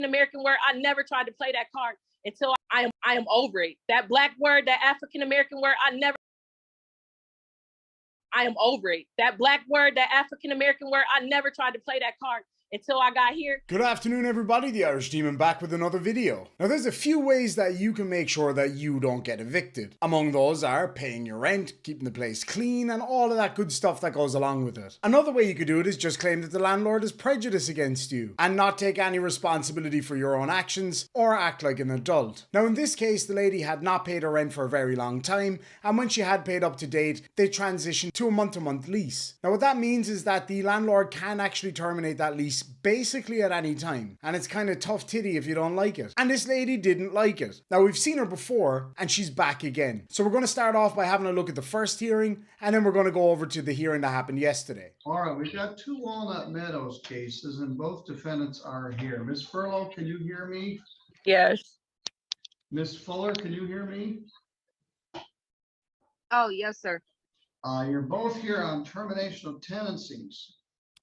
American word. I never tried to play that card until I am over it. That black word, that African American word, I am over it. That black word, that African American word, I never tried to play that card until I got here. Good afternoon, everybody. The Irish Demon back with another video. Now, there's a few ways that you can make sure that you don't get evicted. Among those are paying your rent, keeping the place clean, and all of that good stuff that goes along with it. Another way you could do it is just claim that the landlord is prejudiced against you and not take any responsibility for your own actions or act like an adult. Now, in this case, the lady had not paid her rent for a very long time, and when she had paid up to date, they transitioned to a month-to-month lease. Now, what that means is that the landlord can actually terminate that lease basically at any time, and it's kind of tough titty if you don't like it. And this lady didn't like it. Now, we've seen her before and she's back again. So we're going to start off by having a look at the first hearing, and then we're going to go over to the hearing that happened yesterday. All right, we've got two Walnut Meadows cases and both defendants are here. Ms. Furlow, can you hear me? Yes. Ms. Fuller, can you hear me? Oh, yes, sir. You're both here on termination of tenancies.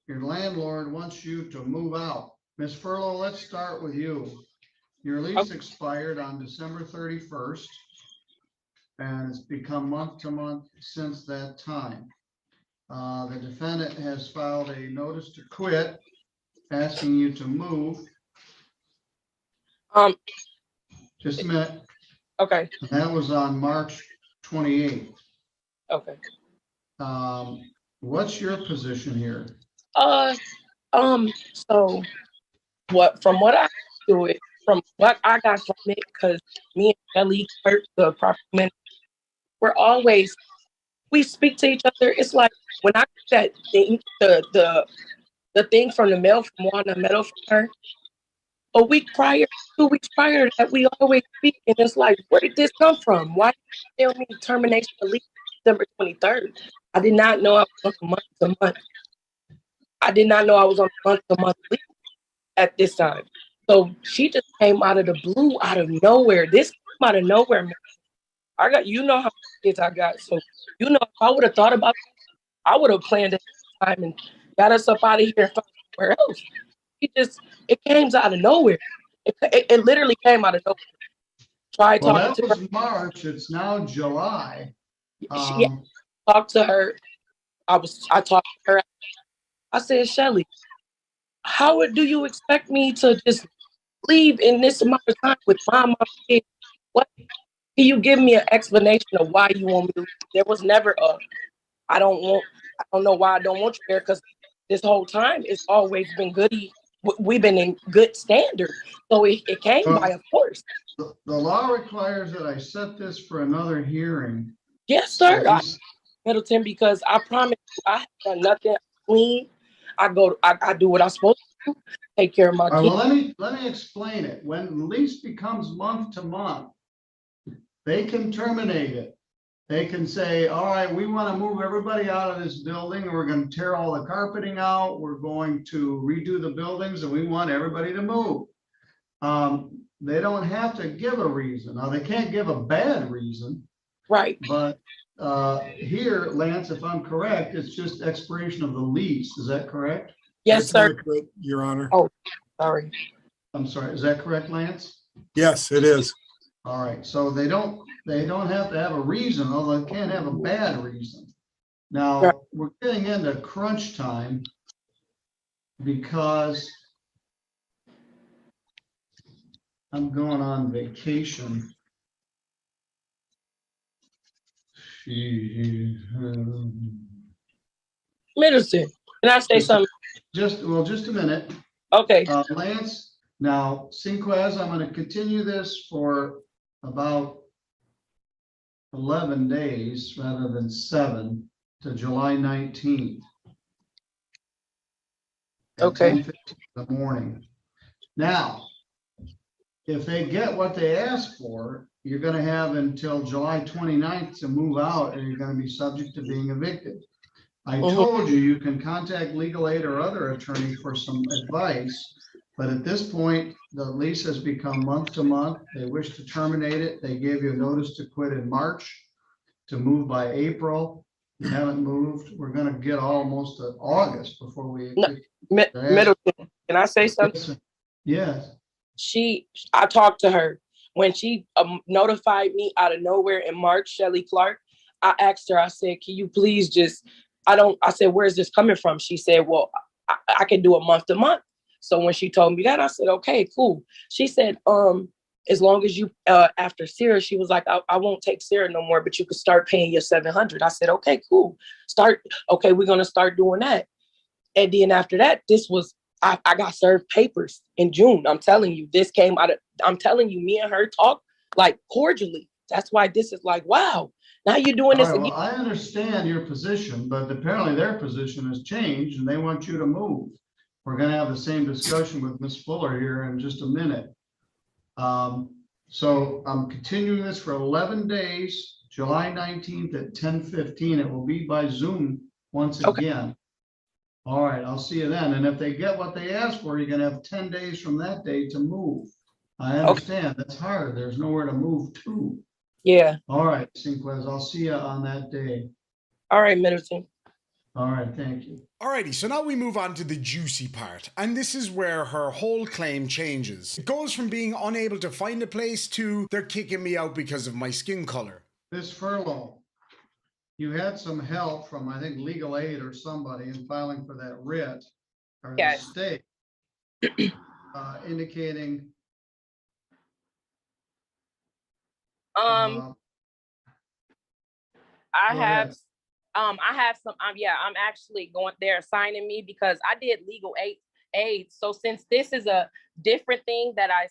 Your landlord wants you to move out. Ms. Furlow, let's start with you. Your lease expired on December 31st, and it's become month to month since that time. The defendant has filed a notice to quit, asking you to move. Just a minute. Okay. That was on March 28th. Okay. What's your position here? So from what I do it, from what I got from it, because me and Kelly, Kurt, the property manager, we speak to each other. It's like when I get that thing, the thing from the mail from Walnut Meadow from her, a week prior, 2 weeks prior to that, we always speak, and it's like, where did this come from? Why did you tell me termination of lease December 23rd? I did not know I was on month to month. I did not know I was on month-to-month leave at this time. So she just came out of the blue, out of nowhere. This came out of nowhere, man. I got, you know how many kids I got. So, you know, if I would have thought about it, I would have planned it time and got us up out of here and found somewhere else. It came out of nowhere. It literally came out of nowhere. That was March. It's now July. Talked to her. I talked to her. I said, Shelly, how do you expect me to just leave in this amount of time with my kid? What? Can you give me an explanation of why you want me to leave? There was never I don't know why I don't want you there, because this whole time it's always been goody. We've been in good standard. So it came by a force. The law requires that I set this for another hearing. Yes, sir. Middleton, because I promise you, I have done nothing clean. I do what I'm supposed to do, take care of my kids. Well, let me explain it. When the lease becomes month to month, they can terminate it. They can say, all right, we want to move everybody out of this building, and we're going to tear all the carpeting out. We're going to redo the buildings, and we want everybody to move. They don't have to give a reason. Now, they can't give a bad reason. Right. But here, Lance, if I'm correct, it's just expiration of the lease. Is that correct? Yes, That's sir. correct, Your Honor. Oh, sorry. I'm sorry. Is that correct, Lance? Yes, it is. All right. So they don't have to have a reason, although they can't have a bad reason. Now, we're getting into crunch time because I'm going on vacation. Middleton, can I say something? Just a minute. Okay. Lance, now, Cinquez, I'm going to continue this for about 11 days rather than 7 to July 19th. Okay. 10:15 in the morning. Now, if they get what they ask for, you're going to have until July 29th to move out, and you're going to be subject to being evicted. I told you you can contact legal aid or other attorney for some advice, but at this point, the lease has become month to month. They wish to terminate it. They gave you a notice to quit in March, to move by April. You haven't moved. We're going to get almost to August before we. Middleton, can I say something? Yes. I talked to her when she notified me out of nowhere in March, Shelly Clark. I asked her, I said, can you please just, I said, where's this coming from? She said, well, I can do a month to month. So when she told me that, I said, okay, cool. She said, as long as you, after Sarah, she was like, I won't take Sarah no more, but you could start paying your $700. I said, okay, cool. Okay, we're going to start doing that. And then after that, I got served papers in June. I'm telling you, this came out of, I'm telling you, me and her talk like cordially. That's why this is like, wow, now you're doing this again. Well, I understand your position, but apparently their position has changed and they want you to move. We're going to have the same discussion with Ms. Fuller here in just a minute. So I'm continuing this for 11 days, July 19th at 10:15. It will be by Zoom once again. All right, I'll see you then. And if they get what they ask for, you're going to have 10 days from that day to move. I understand. That's hard. There's nowhere to move to. Yeah. All right, Cinquez, I'll see you on that day. All right, Middleton. All right, thank you. Alrighty, so now we move on to the juicy part, and this is where her whole claim changes. It goes from being unable to find a place to they're kicking me out because of my skin color. This furlough, you had some help from, I think, legal aid or somebody in filing for that writ or the state indicating. I have some, I'm actually going, they're assigning me because I did legal aid. So since this is a different thing that I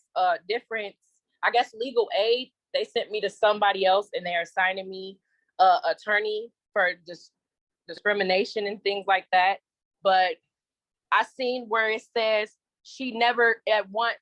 guess legal aid, they sent me to somebody else and they're assigning me attorney for discrimination and things like that. But I seen where it says she never at once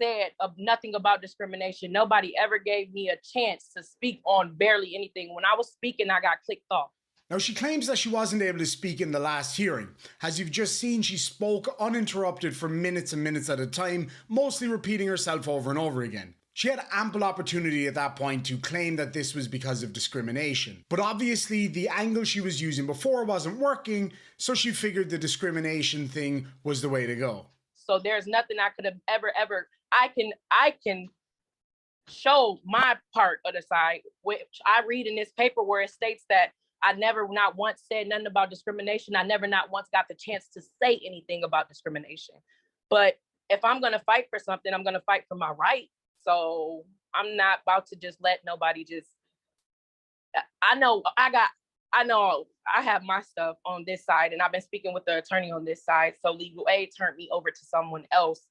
said nothing about discrimination. Nobody ever gave me a chance to speak on barely anything. When I was speaking, I got clicked off. Now, she claims that she wasn't able to speak in the last hearing. As you've just seen, she spoke uninterrupted for minutes and minutes at a time, mostly repeating herself over and over again. She had ample opportunity at that point to claim that this was because of discrimination. But obviously, the angle she was using before wasn't working, so she figured the discrimination thing was the way to go. So there's nothing I could have ever, I can show my part of the side, which I read in this paper where it states that I never not once said nothing about discrimination. I never not once got the chance to say anything about discrimination. But if I'm going to fight for something, I'm going to fight for my right. So I'm not about to just let nobody I know I have my stuff on this side and I've been speaking with the attorney on this side. So legal aid turned me over to someone else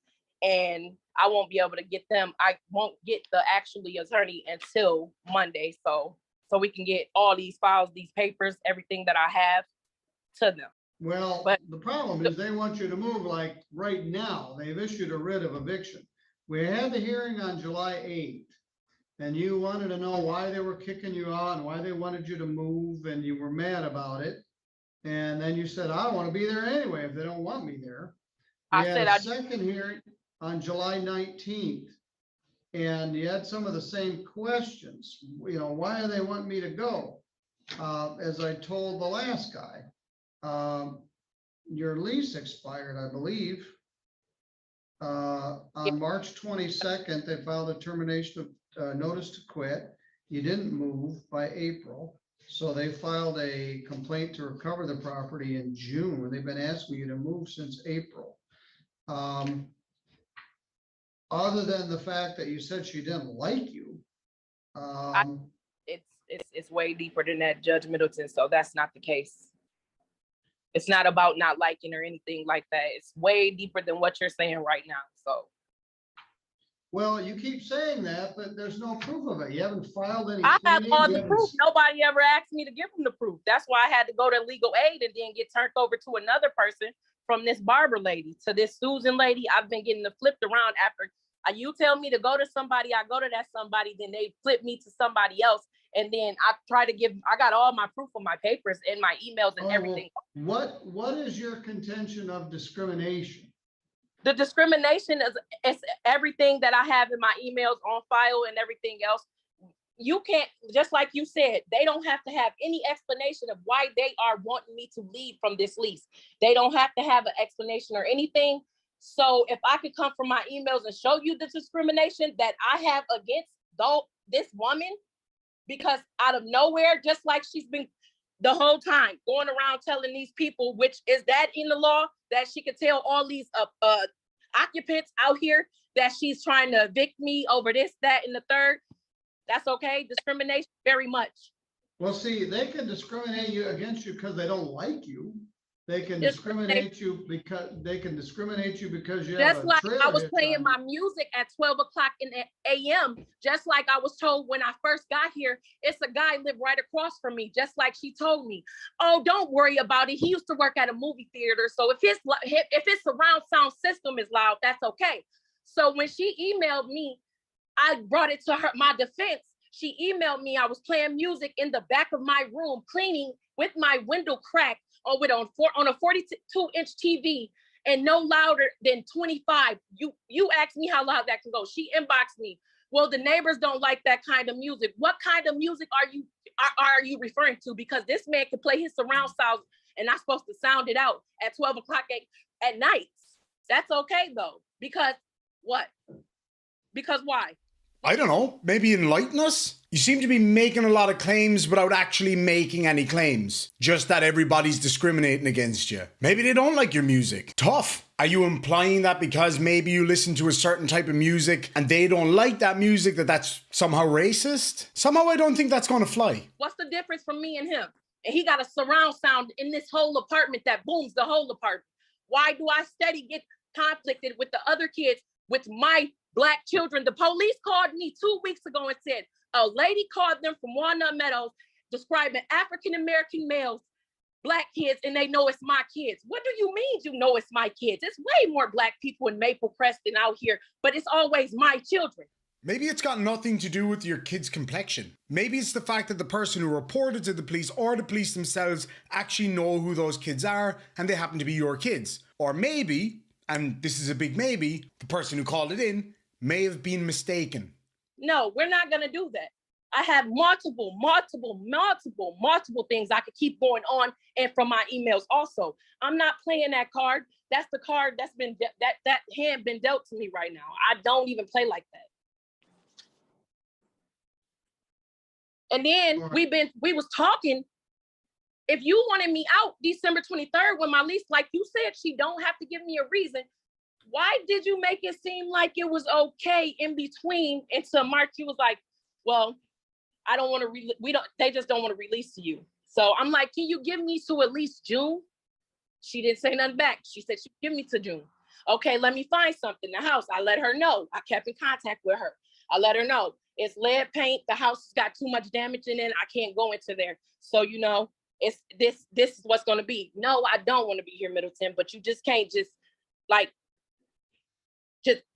and I won't be able to get them. I won't get the actually attorney until Monday. So we can get all these files, these papers, everything that I have to them. Well, but the problem is they want you to move like right now. They've issued a writ of eviction. We had the hearing on July 8th and you wanted to know why they were kicking you out and why they wanted you to move and you were mad about it. And then you said, I don't want to be there anyway if they don't want me there. We had a second hearing on July 19th. And you had some of the same questions, you know, why do they want me to go? As I told the last guy, your lease expired, I believe. On March 22nd, they filed a termination of notice to quit. You didn't move by April. So they filed a complaint to recover the property in June. They've been asking you to move since April. Other than the fact that you said she didn't like you. It's way deeper than that, Judge Middleton. So that's not the case. It's not about not liking or anything like that. It's way deeper than what you're saying right now. So. Well, you keep saying that, but there's no proof of it. You haven't filed any. I have all the proof. Nobody ever asked me to give them the proof. That's why I had to go to legal aid and then get turned over to another person, from this Barbara lady to this Susan lady. I've been getting flipped around after. You tell me to go to somebody, I go to that somebody, then they flip me to somebody else. And then I got all my proof of my papers and my emails and everything. What is your contention of discrimination? The discrimination is everything that I have in my emails on file and everything else. You can't, just like you said, they don't have to have any explanation of why they are wanting me to leave from this lease. They don't have to have an explanation or anything. So if I could come from my emails and show you the discrimination that I have against this woman, because out of nowhere, just like she's been the whole time going around telling these people, which is that in the law, that she could tell all these occupants out here that she's trying to evict me over this, that, and the third. That's okay. Discrimination, very much. Well, see, they can discriminate you against you because they don't like you. They can discriminate you because you have just a like I was trailer playing hitch my music at 12 o'clock in the AM, just like I was told when I first got here. It's a guy lived right across from me, just like she told me, oh, don't worry about it. He used to work at a movie theater. So if his surround sound system is loud, that's okay. So when she emailed me, I brought it to her, my defense. She emailed me, I was playing music in the back of my room, cleaning with my window cracked on a 42-inch TV and no louder than 25. You asked me how loud that can go. She inboxed me. Well, the neighbors don't like that kind of music. What kind of music are you referring to? Because this man can play his surround sounds and I'm supposed to sound it out at 12 o'clock at night. That's okay though. Because what? Because why? I don't know, maybe enlighten us? You seem to be making a lot of claims without actually making any claims. Just that everybody's discriminating against you. Maybe they don't like your music. Tough. Are you implying that because maybe you listen to a certain type of music and they don't like that music, that's somehow racist? Somehow I don't think that's gonna fly. What's the difference from me and him? And he got a surround sound in this whole apartment that booms the whole apartment. Why do I steady get conflicted with the other kids with my Black children? The police called me 2 weeks ago and said a lady called them from Walnut Meadows describing African-American males, Black kids, and they know it's my kids. What do you mean you know it's my kids? It's way more Black people in Maple Crest than out here, but it's always my children. Maybe it's got nothing to do with your kid's complexion. Maybe it's the fact that the person who reported to the police or the police themselves actually know who those kids are and they happen to be your kids. Or maybe, and this is a big maybe, the person who called it in may have been mistaken. No, we're not going to do that. I have multiple things I could keep going on, and from my emails also. I'm not playing that card. That's the card that's been that hand been dealt to me right now. I don't even play like that. And then we was talking. If you wanted me out December 23rd when my lease, like you said, she don't have to give me a reason. Why did you make it seem like it was okay in between until March? He was like, well, I don't want to, they just don't want to release to you. So I'm like, can you give me to at least June? She didn't say nothing back. She said she'd give me to June. Okay, let me find something in the house. I let her know. I kept in contact with her. I let her know it's lead paint. The house has got too much damage in it. I can't go into there. So, it's this is what's going to be. No, I don't want to be here, Middleton, but you just can't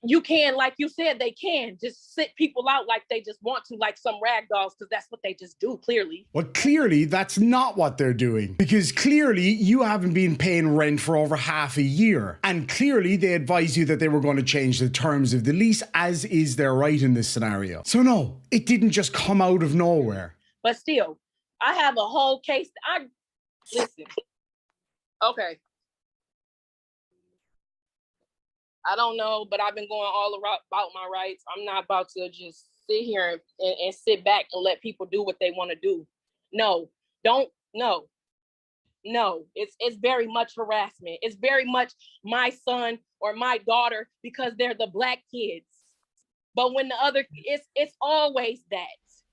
you can, like you said, they can just sit people out like they just want to, like some rag dolls, because that's what they just do, clearly. Well, clearly, that's not what they're doing. Because clearly, you haven't been paying rent for over half a year. And clearly, they advised you that they were going to change the terms of the lease, as is their right in this scenario. So no, it didn't just come out of nowhere. But still, I have a whole case. Listen. Okay. I don't know, but I've been going all about my rights. I'm not about to just sit here and sit back and let people do what they want to do. No, it's very much harassment. It's very much my son or my daughter because they're the Black kids. But when the other, it's always that.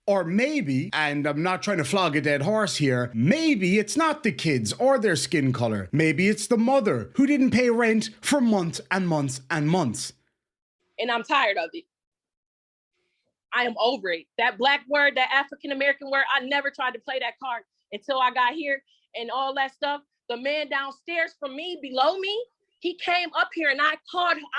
Or maybe, and I'm not trying to flog a dead horse here, maybe it's not the kids or their skin color. Maybe it's the mother who didn't pay rent for months and months and months. And I'm tired of it. I am over it. That Black word, that African-American word, I never tried to play that card until I got here and all that stuff. The man downstairs from me, below me, he came up here and I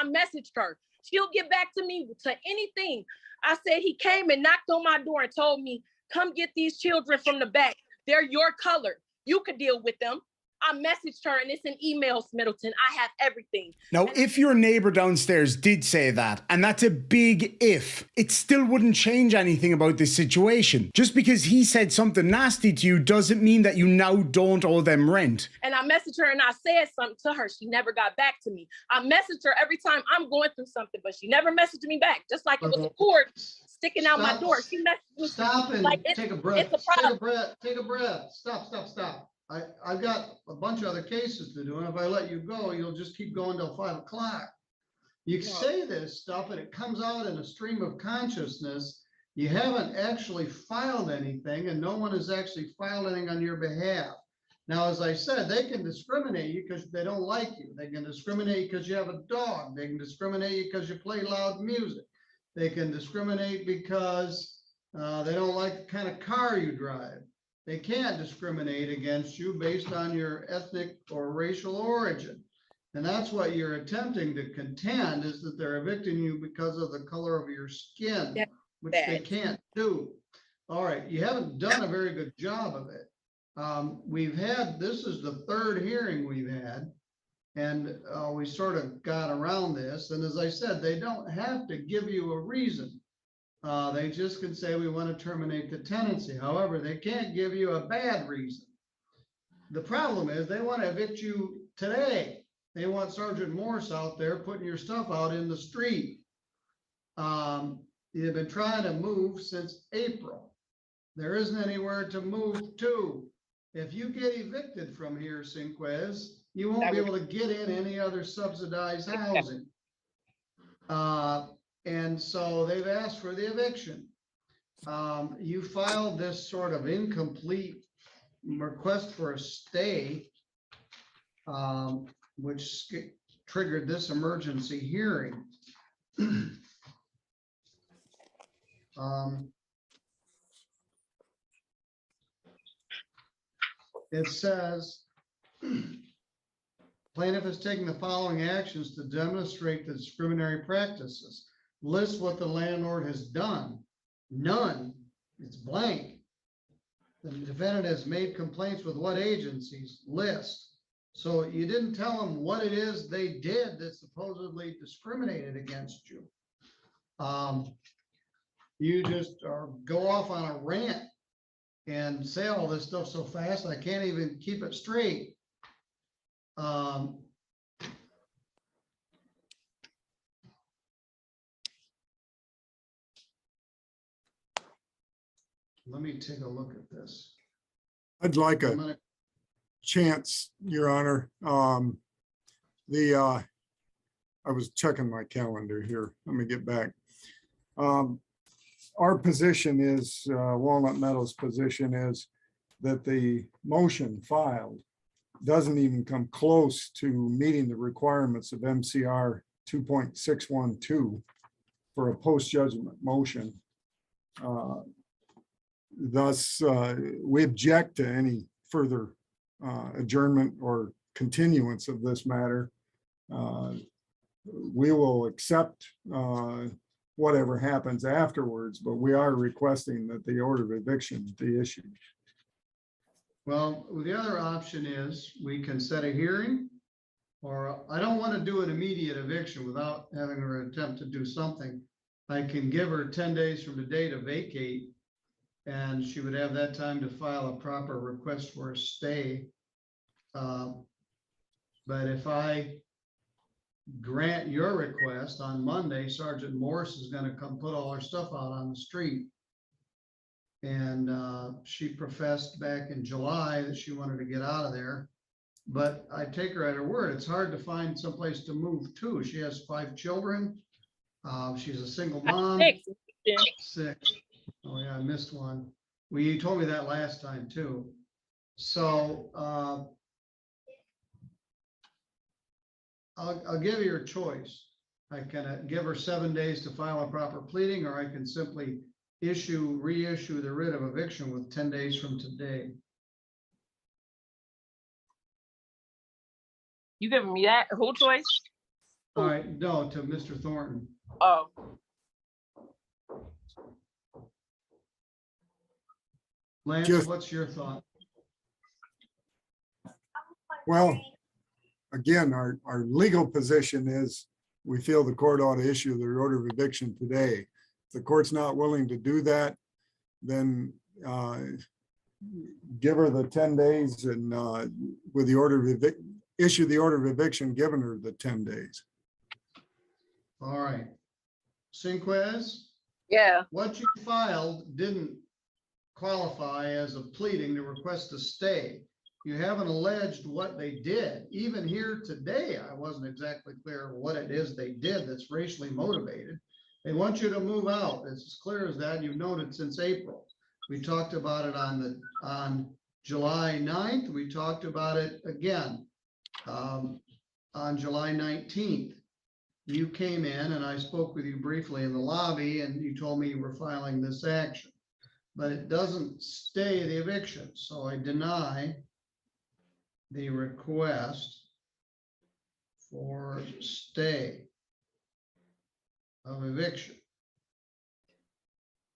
messaged her. She'll get back to me to anything. I said he came and knocked on my door and told me, come get these children from the back. They're your color. You could deal with them. I messaged her and it's in emails, Middleton. I have everything. Now, if your neighbor downstairs did say that, and that's a big if, it still wouldn't change anything about this situation. Just because he said something nasty to you doesn't mean that you now don't owe them rent. And I messaged her and I said something to her. She never got back to me. I messaged her every time I'm going through something, but she never messaged me back. Just like it was a cord sticking out my door. She messaged me. Stop and like take a breath. It's a problem. Take a breath. Stop. I've got a bunch of other cases to do, and if I let you go, you'll just keep going till 5 o'clock. You say this stuff and it comes out in a stream of consciousness. You haven't actually filed anything, and no one has actually filed anything on your behalf. Now, as I said, they can discriminate you because they don't like you. They can discriminate you because you have a dog. They can discriminate you because you play loud music. They can discriminate because they don't like the kind of car you drive. They can't discriminate against you based on your ethnic or racial origin. And that's what you're attempting to contend, is that they're evicting you because of the color of your skin, which they can't do. All right, you haven't done a very good job of it. This is the third hearing we've had, and we sort of got around this. And as I said, they don't have to give you a reason. They just can say, we want to terminate the tenancy. However, they can't give you a bad reason. The problem is they want to evict you today. They want Sergeant Morse out there putting your stuff out in the street. You've been trying to move since April. There isn't anywhere to move to. If you get evicted from here, Cinquez, you won't be able to get in any other subsidized housing. And so they've asked for the eviction. You filed this sort of incomplete request for a stay, which triggered this emergency hearing. It says, plaintiff is taking the following actions to demonstrate the discriminatory practices. List what the landlord has done. None. It's blank. The defendant has made complaints with what agencies? List. So you didn't tell them what it is they did that supposedly discriminated against you. You just go off on a rant and say all this stuff so fast I can't even keep it straight. Let me take a look at this. I'd like a chance, Your Honor. I was checking my calendar here. Let me get back. Our position is, Walnut Meadows' position is that the motion filed doesn't even come close to meeting the requirements of MCR 2.612 for a post-judgment motion. Thus, we object to any further adjournment or continuance of this matter. We will accept whatever happens afterwards, but we are requesting that the order of eviction be issued. Well, the other option is we can set a hearing, or I don't want to do an immediate eviction without having her attempt to do something. I can give her 10 days from today to vacate, and she would have that time to file a proper request for a stay. But if I grant your request on Monday, Sergeant Morse is going to come put all her stuff out on the street. And she professed back in July that she wanted to get out of there. But I take her at her word. It's hard to find someplace to move to. She has 5 children. She's a single mom. 6. Oh yeah, I missed one. Well, you told me that last time too. So I'll give you your choice. I can give her 7 days to file a proper pleading, or I can simply reissue the writ of eviction with 10 days from today. You giving me that whole choice? All right, no, to Mr. Thornton. Oh. Lance, Just- what's your thought? Well, again, our legal position is we feel the court ought to issue the order of eviction today. If the court's not willing to do that, then give her the 10 days and with the order of issue the order of eviction, giving her the 10 days. All right. Cinquez, Yeah. what you filed didn't qualify as a pleading to request a stay. You haven't alleged what they did. Even here today, I wasn't exactly clear what it is they did that's racially motivated. They want you to move out. It's as clear as that. You've known it since April. We talked about it on July 9th. We talked about it again on July 19th. You came in and I spoke with you briefly in the lobby and you told me you were filing this action, but it doesn't stay the eviction. So I deny the request for stay of eviction.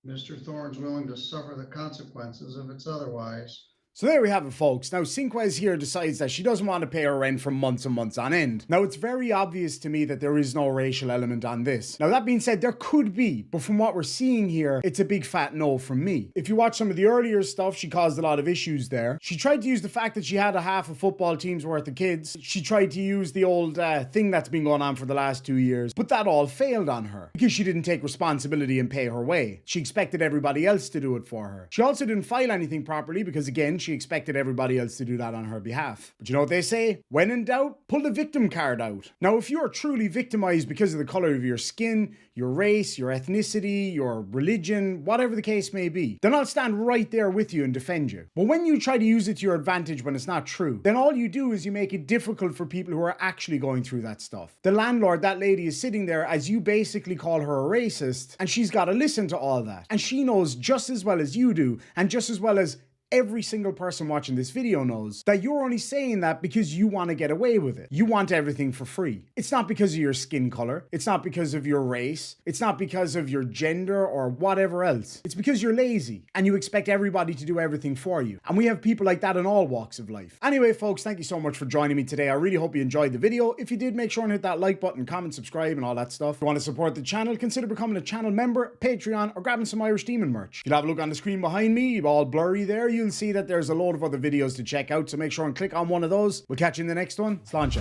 Mr. Thorne's willing to suffer the consequences if it's otherwise. So there we have it, folks. Now, Cinquez here decides that she doesn't want to pay her rent for months and months on end. Now, it's very obvious to me that there is no racial element on this. Now, that being said, there could be, but from what we're seeing here, it's a big fat no from me. If you watch some of the earlier stuff, she caused a lot of issues there. She tried to use the fact that she had a half a football team's worth of kids. She tried to use the old thing that's been going on for the last 2 years, but that all failed on her because she didn't take responsibility and pay her way. She expected everybody else to do it for her. She also didn't file anything properly because, again, she expected everybody else to do that on her behalf. But you know what they say? When in doubt, pull the victim card out. Now, if you are truly victimized because of the color of your skin, your race, your ethnicity, your religion, whatever the case may be, then I'll stand right there with you and defend you. But when you try to use it to your advantage when it's not true, then all you do is you make it difficult for people who are actually going through that stuff. The landlord, that lady, is sitting there as you basically call her a racist, and she's got to listen to all that. And she knows just as well as you do, and just as well as every single person watching this video knows, that you're only saying that because you want to get away with it. You want everything for free. It's not because of your skin color. It's not because of your race. It's not because of your gender or whatever else. It's because you're lazy and you expect everybody to do everything for you. And we have people like that in all walks of life. Anyway, folks, thank you so much for joining me today. I really hope you enjoyed the video. If you did, make sure and hit that like button, comment, subscribe, and all that stuff. If you want to support the channel, consider becoming a channel member, Patreon, or grabbing some Irish Demon merch. You'll have a look on the screen behind me, all blurry there. You'll see that there's a load of other videos to check out, so make sure and click on one of those. We'll catch you in the next one. Sláinte.